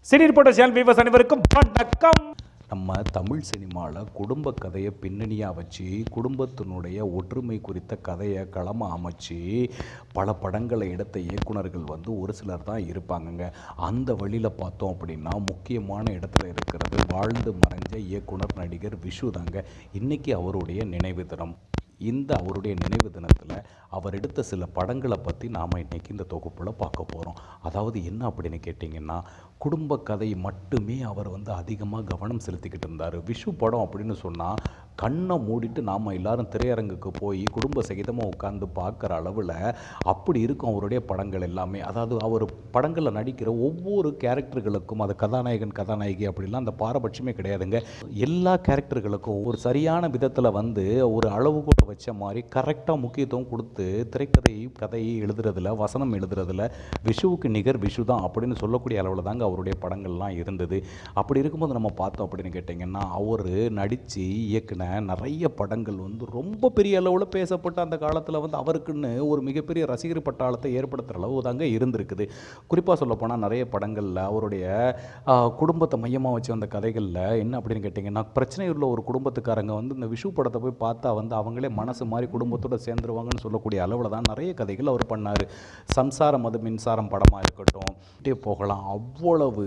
Cine reporter channel viewers அனைவருக்கும் வணக்கம். நம்ம தமிழ் சினிமாவில் குடும்ப கதையை பின்னணியாக வச்சு குடும்பத்தினுடைய ஒற்றுமை குறித்த கதையை களமாக அமைச்சு பல படங்களை எடுத்த இயக்குனர்கள் ஒரு சிலர் தான் இருப்பாங்கங்க. அந்த வழியில் பார்த்தோம் அப்படின்னா முக்கியமான இடத்துல இருக்கிறது வாழ்ந்து மறைஞ்ச இயக்குனர் நடிகர் விஷு தாங்க. இன்றைக்கி அவருடைய நினைவு தினம். இந்த அவருடைய நினைவு தினத்தில் அவர் எடுத்த சில படங்களை பற்றி நாம் இன்றைக்கி இந்த தொகுப்பில் பார்க்க போகிறோம். அதாவது என்ன அப்படின்னு கேட்டிங்கன்னா, குடும்ப கதை மட்டுமே அவர் அதிகமாக கவனம் செலுத்திக்கிட்டு இருந்தார். விஷு படம் அப்படின்னு சொன்னால் கண்ணை மூடிட்டு நாம் எல்லாரும் திரையரங்குக்கு போய் குடும்ப சகிதமாக உட்காந்து பார்க்குற அளவில் அப்படி இருக்கும் அவருடைய படங்கள் எல்லாமே. அதாவது அவர் படங்களில் நடிக்கிற ஒவ்வொரு கேரக்டர்களுக்கும் அது கதாநாயகன் கதாநாயகி அப்படிலாம் அந்த பாரபட்சமே கிடையாதுங்க. எல்லா கேரக்டர்களுக்கும் ஒரு சரியான விதத்தில் ஒரு அளவுகோலை வச்ச மாதிரி கரெக்டாக முக்கியத்துவம் கொடுத்து கதையை எழுதுறதுல வசனம் எழுதுறதுல விஷுவுக்கு நிகர் விஷு தான் அப்படின்னு சொல்லக்கூடிய அளவில் தாங்க அவருடைய படங்கள்லாம் இருந்தது. அப்படி இருக்கும்போது நம்ம பார்த்தோம் அப்படின்னு கேட்டிங்கன்னா, அவர் நடித்து இயக்குன நிறைய படங்கள் ரொம்ப பெரிய அளவில் பேசப்பட்ட அந்த காலத்தில் அவருக்குன்னு ஒரு மிகப்பெரிய ரசிகர் பட்டாளத்தை ஏற்படுத்துகிற அளவு தாங்க இருந்திருக்குது. குறிப்பாக சொல்லப்போனால் நிறைய படங்களில் அவருடைய குடும்பத்தை மையமாக வச்சு வந்த கதைகளில் என்ன அப்படின்னு கேட்டிங்கன்னா, பிரச்சனை உள்ள ஒரு குடும்பத்துக்காரங்க இந்த விஷு படத்தை போய் பார்த்தா அவங்களே மனசு மாதிரி குடும்பத்தோடு சேர்ந்துருவாங்கன்னு சொல்லக்கூடிய அளவில் தான் நிறைய கதைகள் அவர் பண்ணார். சம்சாரம் அது மின்சாரம் படமாக இருக்கட்டும், இப்படியே போகலாம். அவ்வளவு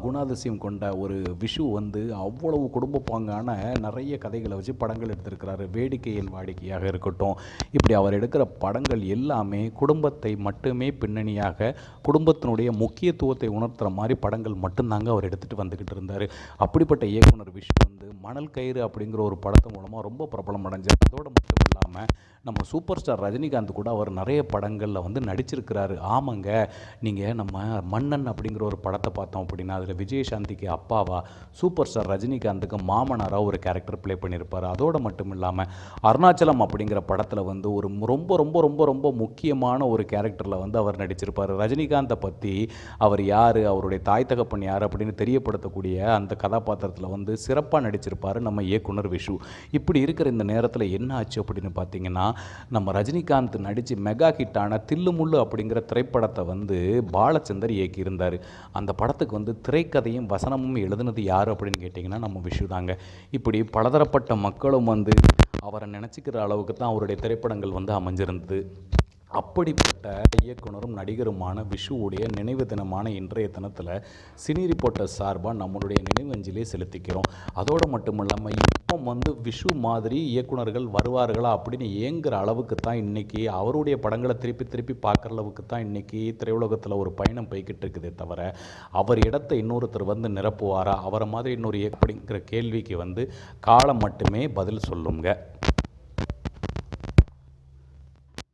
குணாதிசயம் கொண்ட ஒரு விஷு அவ்வளவு குடும்ப பாங்கான நிறைய கதைகளை வச்சு படங்கள் எடுத்திருக்கிறாரு. வேடிக்கையின் வாடிக்கையாக இருக்கட்டும், இப்படி அவர் எடுக்கிற படங்கள் எல்லாமே குடும்பத்தை மட்டுமே பின்னணியாக குடும்பத்தினுடைய முக்கியத்துவத்தை உணர்த்துற மாதிரி படங்கள் மட்டும்தாங்க அவர் எடுத்துகிட்டு வந்துக்கிட்டு இருந்தார். அப்படிப்பட்ட இயக்குனர் விஷு மணல் கயிறு அப்படிங்கிற ஒரு படத்து மூலமாக ரொம்ப பிரபலம் அடைஞ்சார். அதோடு மட்டும் இல்லாமல் நம்ம சூப்பர் ஸ்டார் ரஜினிகாந்த் கூட அவர் நிறைய படங்களில் நடிச்சிருக்கிறாரு. ஆமாங்க, நீங்கள் நம்ம மன்னன் அப்படிங்கிற ஒரு படத்தை பார்த்தோம் அப்படின்னா அதில் விஜயசாந்திக்கு அப்பாவா, சூப்பர் ஸ்டார் ரஜினிகாந்துக்கு மாமனாராக ஒரு கேரக்டர் ப்ளே பண்ணியிருப்பார். அதோடு மட்டும் இல்லாமல் அருணாச்சலம் அப்படிங்கிற படத்தில் ஒரு ரொம்ப ரொம்ப ரொம்ப ரொம்ப முக்கியமான ஒரு கேரக்டரில் அவர் நடிச்சிருப்பார். ரஜினிகாந்தை பற்றி அவர் யார், அவருடைய தாய் தகப்பன் யார் அப்படின்னு தெரியப்படுத்தக்கூடிய அந்த கதாபாத்திரத்தில் சிறப்பாக நடிச்சிருப்பார் நம்ம இயக்குனர் விஷு. இப்படி இருக்கிற இந்த நேரத்தில் என்ன ஆச்சு அப்படின்னு பார்த்தீங்கன்னா, நம்ம ரஜினிகாந்த் நடித்து மெகா ஹிட்டான தில்லுமுள்ளு அப்படிங்கிற திரைப்படத்தை பாலச்சந்தர் இயக்கியிருந்தார். அந்த படத்துக்கு திரைக்கதையும் வசனமும் எழுதுனது யார் அப்படின்னு கேட்டிங்கன்னா நம்ம விஷு தாங்க. இப்படி பலதரப்பட்ட மக்களும் அவரை நினச்சிக்கிற அளவுக்கு தான் அவருடைய திரைப்படங்கள் அமைஞ்சிருந்தது. அப்படிப்பட்ட இயக்குனரும் நடிகருமான விஷுவுடைய நினைவு தினமான இன்றைய தினத்தில் சினி ரிப்போர்ட்டர் சார்பாக நம்மளுடைய நினைவஞ்சலியை செலுத்திக்கிறோம். அதோடு மட்டும் இல்லாமல் இப்போ விஷு மாதிரி இயக்குனர்கள் வருவார்களா அப்படின்னு ஏங்குற அளவுக்கு தான் இன்றைக்கி அவருடைய படங்களை திருப்பி திருப்பி பார்க்குற அளவுக்கு தான் இன்றைக்கி திரையுலகத்தில் ஒரு பயணம் போய்கிட்டு இருக்குதே தவிர, அவர் இடத்தை இன்னொருத்தர் நிரப்புவாரா, அவரை மாதிரி இன்னொரு அப்படிங்கிற கேள்விக்கு காலம் மட்டுமே பதில் சொல்லுங்க.